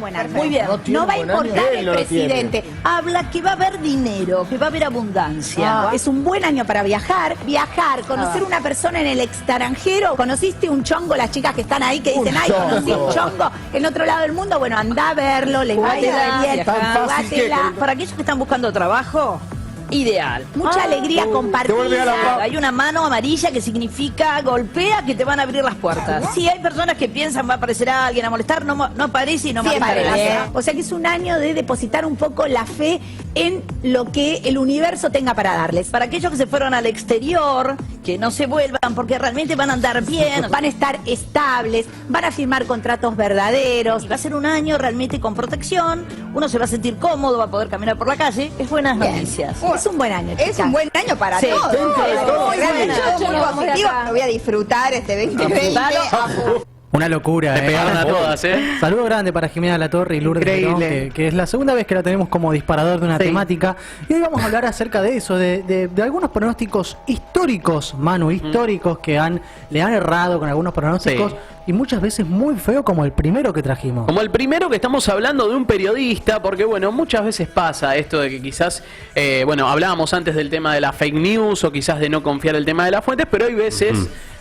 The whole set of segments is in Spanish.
buen año. Muy bien. No va a importar el presidente. Habla que va a haber dinero, que va a haber abundancia. Es un buen año para viajar. Viajar, conocer una persona en el extranjero. ¿Conociste un chongo? Las chicas que están ahí que dicen, ay, conocí un chongo en otro lado del mundo. Bueno, anda a verlo, les va a ir bien. Jugátela. Para aquellos que están buscando trabajo, ideal. Mucha alegría compartida. Hay una mano amarilla que significa golpea que te van a abrir las puertas. Si hay personas que piensan va a aparecer alguien a molestar, no aparece y no me aparece. O sea que es un año de depositar un poco la fe en lo que el universo tenga para darles. Para aquellos que se fueron al exterior, que no se vuelvan porque realmente van a andar bien, Van a estar estables, van a firmar contratos verdaderos. va a ser un año realmente con protección, uno se va a sentir cómodo, va a poder caminar por la calle, es buenas noticias. Es un buen año, Es un buen año para Sí. todos. Realmente Yo muy positivo. Lo voy a disfrutar este 2020. Una locura, Le pegaron a todas, ¿eh? Saludo grande para Jimena Latorre y Lourdes Increíble. Perón, que es la segunda vez que la tenemos como disparador de una temática. Y hoy vamos a hablar acerca de eso, de algunos pronósticos históricos, Manu, históricos que le han errado con algunos pronósticos. Sí. Y muchas veces muy feo como el primero que trajimos. Como el primero que estamos hablando de un periodista, porque bueno, muchas veces pasa esto de que quizás, bueno, hablábamos antes del tema de la fake news o quizás de no confiar el tema de las fuentes, pero hay veces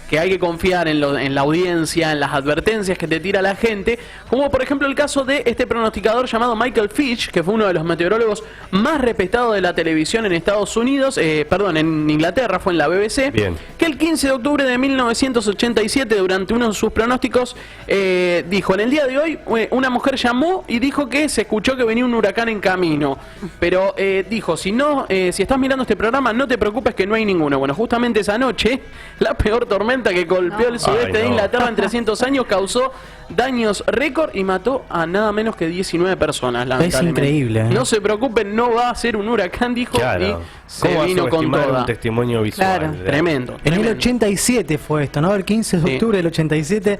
que hay que confiar en la audiencia, en las advertencias que te tira la gente, como por ejemplo el caso de este pronosticador llamado Michael Fitch, que fue uno de los meteorólogos más respetados de la televisión en Estados Unidos, en Inglaterra, fue en la BBC, que el 15 de octubre de 1987, durante uno de sus pronósticos, dijo, en el día de hoy, una mujer llamó y dijo que se escuchó que venía un huracán en camino, pero dijo, si estás mirando este programa, no te preocupes que no hay ninguno. Bueno, justamente esa noche, la peor tormenta que golpeó el sudeste de Inglaterra en 300 años causó daños récord y mató a nada menos que 19 personas. Es increíble, ¿eh? No se preocupen, no va a ser un huracán, dijo, y se vino con todo. Un testimonio visual. Claro. Tremendo. En el 87 fue esto, ¿no? El 15 de octubre del 87.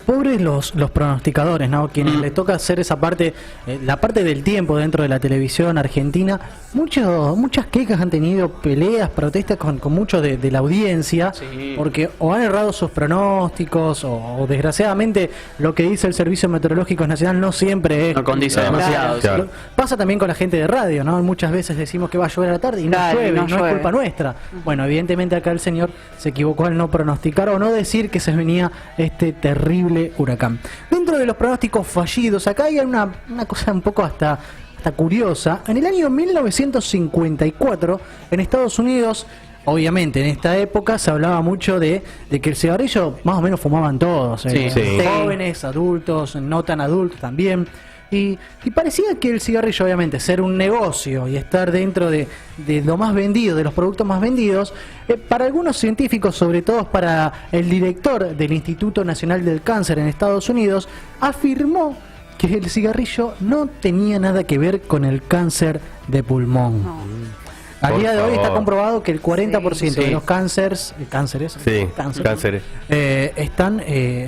Pobres los pronosticadores, ¿no? Quienes les toca hacer esa parte, la parte del tiempo dentro de la televisión argentina. Muchas quejas han tenido, peleas, protestas con muchos de la audiencia, porque o han errado sus pronósticos, o desgraciadamente lo que dice el Servicio Meteorológico Nacional no siempre es. No condice demasiado. Claro. Pasa también con la gente de radio, ¿no? Muchas veces decimos que va a llover a la tarde y no llueve, no es culpa nuestra. Bueno, evidentemente acá el señor se equivocó al no pronosticar o no decir que se venía este terrible huracán. Dentro de los pronósticos fallidos, acá hay una cosa un poco hasta curiosa. En el año 1954, en Estados Unidos, obviamente en esta época se hablaba mucho de que el cigarrillo más o menos fumaban todos, jóvenes, adultos, no tan adultos también. Y parecía que el cigarrillo, obviamente, ser un negocio y estar dentro de lo más vendido, de los productos más vendidos, para algunos científicos, sobre todo para el director del Instituto Nacional del Cáncer en Estados Unidos, afirmó que el cigarrillo no tenía nada que ver con el cáncer de pulmón. A día de hoy está comprobado que el 40% de los cánceres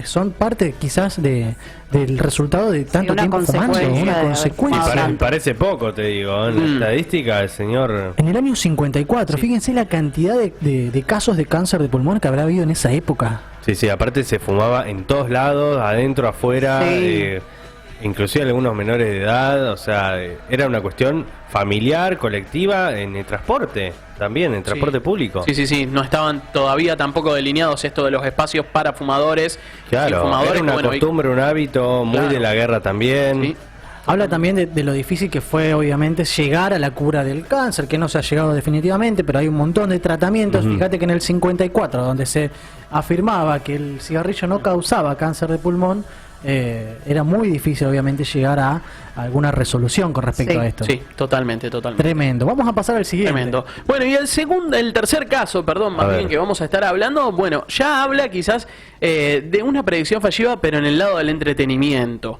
son parte quizás del resultado de tanto tiempo fumando, una consecuencia. Parece poco, te digo, en la estadística, el señor. En el año 54, fíjense la cantidad de casos de cáncer de pulmón que habrá habido en esa época. Sí, aparte se fumaba en todos lados, adentro, afuera, inclusive algunos menores de edad, o sea, era una cuestión familiar, colectiva, en el transporte, también, en el transporte público. Sí, no estaban todavía tampoco delineados esto de los espacios para fumadores. Claro, fumadores, era una costumbre, un hábito muy de la guerra también. Sí. Habla también de lo difícil que fue, obviamente, llegar a la cura del cáncer, que no se ha llegado definitivamente, pero hay un montón de tratamientos. Fíjate que en el 54, donde se afirmaba que el cigarrillo no causaba cáncer de pulmón, era muy difícil, obviamente, llegar a alguna resolución con respecto a esto. Sí, totalmente. Tremendo. Vamos a pasar al siguiente. Tremendo. Bueno, y el tercer caso, más bien, que vamos a estar hablando, bueno, ya habla quizás de una predicción fallida, pero en el lado del entretenimiento.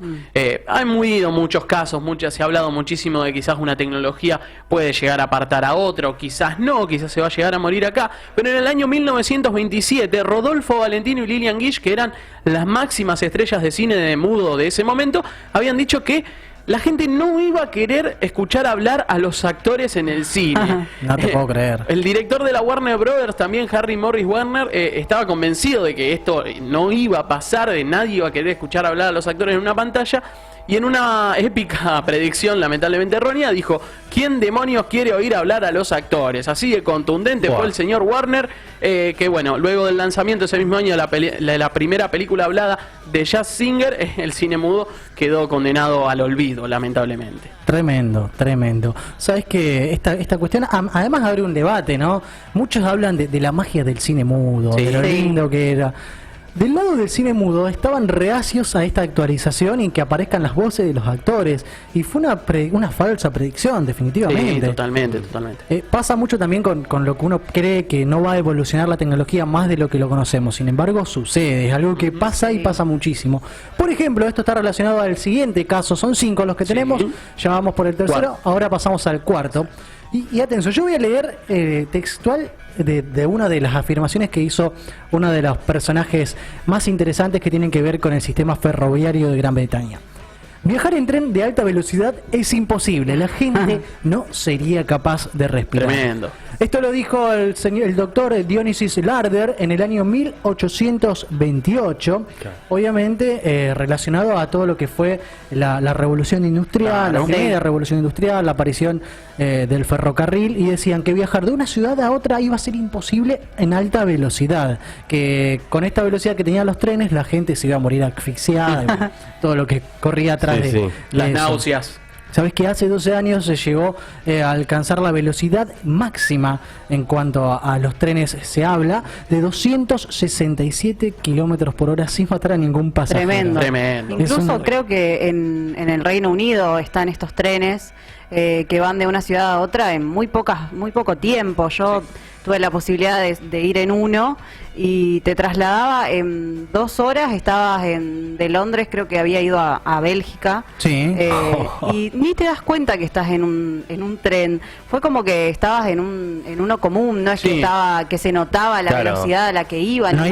Han habido muchos casos, se ha hablado muchísimo de quizás una tecnología puede llegar a apartar a otro, quizás no, quizás se va a llegar a morir acá, pero en el año 1927, Rodolfo Valentino y Lillian Gish, que eran las máximas estrellas de cine de mudo de ese momento, habían dicho que la gente no iba a querer escuchar hablar a los actores en el cine. No te puedo creer. El director de la Warner Brothers, también Harry Morris Warner, estaba convencido de que esto no iba a pasar, de nadie iba a querer escuchar hablar a los actores en una pantalla, y en una épica predicción lamentablemente errónea dijo: ¿quién demonios quiere oír hablar a los actores? Así de contundente fue el señor Warner, que bueno, luego del lanzamiento ese mismo año de la primera película hablada de Jazz Singer, el cine mudo quedó condenado al olvido, lamentablemente. Tremendo, tremendo. Sabes que esta cuestión además abre un debate, ¿no? Muchos hablan de la magia del cine mudo, de lo lindo que era. Del lado del cine mudo estaban reacios a esta actualización y que aparezcan las voces de los actores, y fue una falsa predicción, definitivamente. Sí, totalmente. Pasa mucho también con lo que uno cree que no va a evolucionar la tecnología más de lo que lo conocemos. Sin embargo, sucede, es algo que pasa y pasa muchísimo. Por ejemplo, esto está relacionado al siguiente caso. Son 5 los que tenemos, ya vamos por el tercero, ahora pasamos al cuarto. Y atención, yo voy a leer textual de una de las afirmaciones que hizo uno de los personajes más interesantes que tienen que ver con el sistema ferroviario de Gran Bretaña. Viajar en tren de alta velocidad es imposible, la gente no sería capaz de respirar. Tremendo. Esto lo dijo el doctor Dionysius Larder en el año 1828, obviamente relacionado a todo lo que fue la revolución industrial, la primera revolución industrial, la aparición del ferrocarril, y decían que viajar de una ciudad a otra iba a ser imposible en alta velocidad, que con esta velocidad que tenían los trenes la gente se iba a morir asfixiada, y todo lo que corría atrás de las eso. náuseas. ¿Sabes que hace 12 años se llegó a alcanzar la velocidad máxima en cuanto a los trenes se habla, de 267 kilómetros por hora sin matar a ningún pasajero? Tremendo. Incluso creo que en el Reino Unido están estos trenes que van de una ciudad a otra en muy poco tiempo. Yo tuve la posibilidad de ir en uno y te trasladaba en 2 horas, estabas de Londres, creo que había ido a Bélgica, y ni te das cuenta que estás en un tren. Fue como que estabas en uno común, no es que se notaba la velocidad a la que iba. No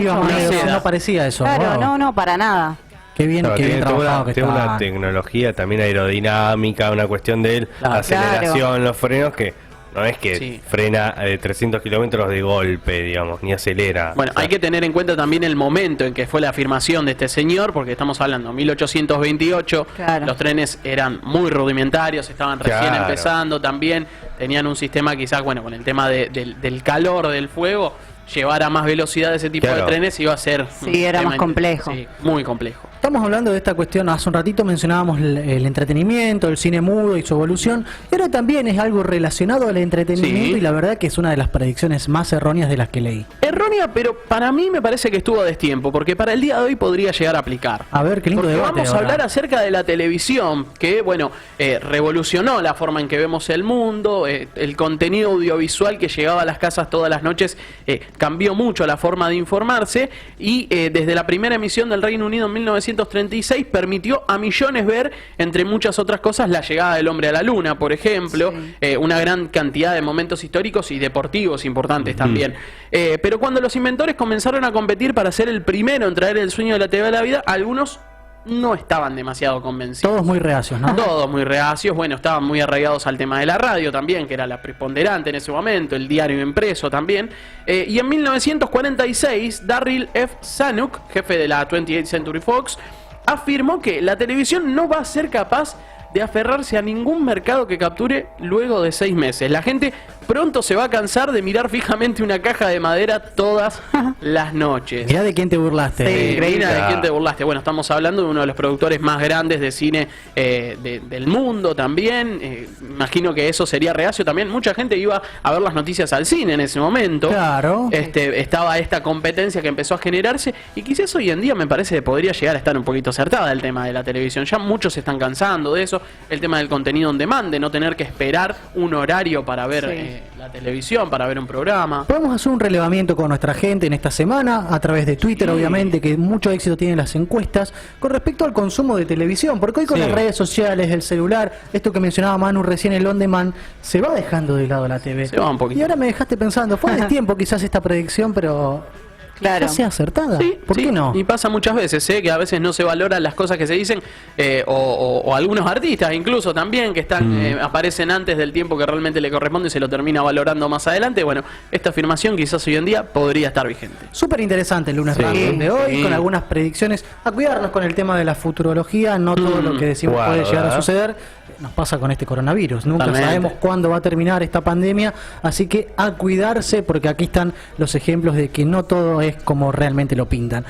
parecía eso. Claro, no, para nada. Qué bien, claro, qué bien trabajado que tiene está. una tecnología también aerodinámica, una cuestión de aceleración, los frenos, que no es que frena 300 kilómetros de golpe, digamos, ni acelera. Bueno, hay que tener en cuenta también el momento en que fue la afirmación de este señor, porque estamos hablando 1828, los trenes eran muy rudimentarios, estaban recién empezando también, tenían un sistema quizás, bueno, con el tema del calor del fuego, llevar a más velocidad ese tipo de trenes iba a ser... Sí, era más complejo. Sí, muy complejo. Estamos hablando de esta cuestión, hace un ratito mencionábamos el entretenimiento, el cine mudo y su evolución, y ahora también es algo relacionado al entretenimiento, y la verdad que es una de las predicciones más erróneas de las que leí. Errónea, pero para mí me parece que estuvo a destiempo, porque para el día de hoy podría llegar a aplicar. A ver, qué lindo porque debate. Vamos a hablar acerca de la televisión, que bueno, revolucionó la forma en que vemos el mundo, el contenido audiovisual que llegaba a las casas todas las noches cambió mucho la forma de informarse, y desde la primera emisión del Reino Unido en 1936 permitió a millones ver, entre muchas otras cosas, la llegada del hombre a la luna, por ejemplo, una gran cantidad de momentos históricos y deportivos importantes también. Pero cuando los inventores comenzaron a competir para ser el primero en traer el sueño de la TV a la vida, algunos no estaban demasiado convencidos. Todos muy reacios, ¿no? Todos muy reacios. Bueno, estaban muy arraigados al tema de la radio también, que era la preponderante en ese momento, el diario impreso también. Y en 1946, Darryl F. Zanuck, jefe de la 28th Century Fox, afirmó que la televisión no va a ser capaz de aferrarse a ningún mercado que capture luego de 6 meses. La gente pronto se va a cansar de mirar fijamente una caja de madera todas las noches. Mirá de quién te burlaste. Mirá de quién te burlaste. Bueno, estamos hablando de uno de los productores más grandes de cine del mundo también. Imagino que eso sería reacio también. Mucha gente iba a ver las noticias al cine en ese momento. Claro. Estaba esta competencia que empezó a generarse, y quizás hoy en día me parece que podría llegar a estar un poquito acertada el tema de la televisión. Ya muchos se están cansando de eso. El tema del contenido on demand, de no tener que esperar un horario para ver la televisión, para ver un programa. Podemos hacer un relevamiento con nuestra gente en esta semana, a través de Twitter, obviamente, que mucho éxito tienen las encuestas, con respecto al consumo de televisión, porque hoy con las redes sociales, el celular, esto que mencionaba Manu recién, el on demand, se va dejando de lado la TV. Se va un poquito. Y ahora me dejaste pensando, fue de tiempo quizás esta predicción, pero... Claro. ya sea acertada. Sí, ¿Por sí, qué no? Y pasa muchas veces, que a veces no se valoran las cosas que se dicen, o algunos artistas incluso también que están aparecen antes del tiempo que realmente le corresponde y se lo termina valorando más adelante. Bueno, esta afirmación quizás hoy en día podría estar vigente. Súper interesante el lunes random de hoy, con algunas predicciones. A cuidarnos con el tema de la futurología, no todo lo que decimos puede llegar a suceder. Nos pasa con este coronavirus, nunca Totalmente. sabemos cuándo va a terminar esta pandemia, así que a cuidarse porque aquí están los ejemplos de que no todo es como realmente lo pintan.